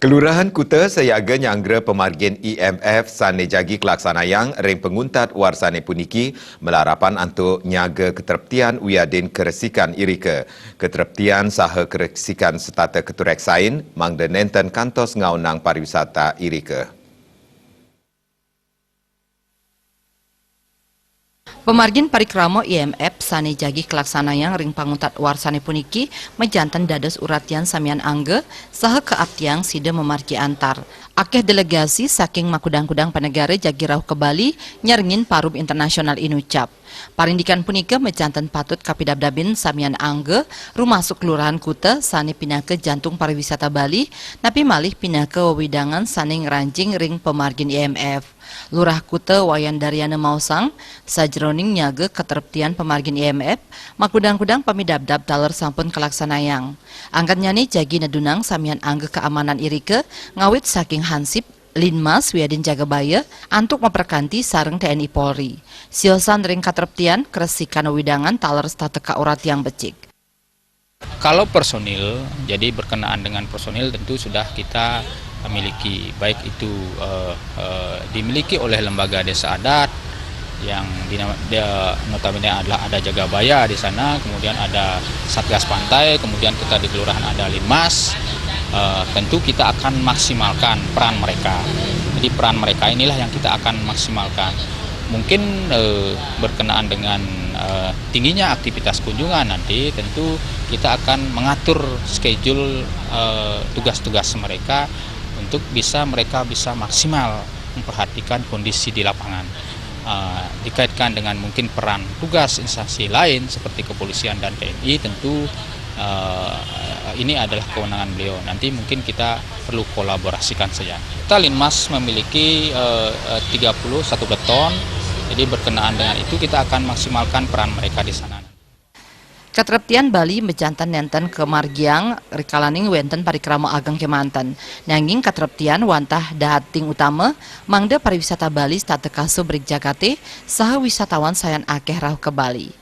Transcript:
Kelurahan Kuta Seyaga Nyanggera Pemargin IMF Sane Jagi Kelaksanayang ring penguntat warsane puniki melarapan untuk nyaga keterptian wiadin keresikan irika. Keterptian saha keresikan setata keturek sain mangda nenten kantos ngaunang pariwisata irika. Pemargin Parikramo IMF Sane Jagi Kelaksanayang ring panguntat warsane puniki menjantan dados uratian samian angge saha keaptiang sida memargi antar. Akeh delegasi saking makudang-kudang penegara jagi rauh ke Bali nyarengin parum internasional inucap. Parindikan punika menjantan patut kapidabdabin samian angge rumasuk kelurahan Kuta sane pindah ke jantung pariwisata Bali napi malih pindah ke wewidangan sane ngranjing ring pemargin IMF. Lurah Kuta Wayan Daryana Mausang sajroning nyaga keterptian pemargin IMF makudang-kudang pamidabdab daler sampun kelaksanayang. Angkatnya nih jagi nedunang samian angge keamanan irike ngawit saking hansip Linmas Wiadin Jagabaya antuk memperkanti sareng TNI Polri. Siosan ring keterptian keresikan widangan taler stateka urat yang becik. Kalau personil, jadi berkenaan dengan personil tentu sudah kita miliki, baik itu dimiliki oleh lembaga desa adat yang notabene adalah ada Jagabaya di sana, kemudian ada Satgas Pantai, kemudian kita di kelurahan ada Linmas. Tentu kita akan maksimalkan peran mereka. Jadi peran mereka inilah yang kita akan maksimalkan. Mungkin berkenaan dengan tingginya aktivitas kunjungan nanti tentu kita akan mengatur schedule tugas-tugas mereka untuk mereka bisa maksimal memperhatikan kondisi di lapangan. Dikaitkan dengan mungkin peran tugas instansi lain seperti kepolisian dan TNI tentu ini adalah kewenangan beliau. Nanti mungkin kita perlu kolaborasikan saja. Kita Linmas memiliki 31 beton. Jadi berkenaan dengan itu kita akan maksimalkan peran mereka di sana. Keterptian Bali menjantan nenten ke Margiang rikalaning wenten Parikramo Ageng Kemanten. Nanging keterptian wantah dahating utama mangda pariwisata Bali statekaso Brik Jakate saha wisatawan sayan akeh rauh ke Bali.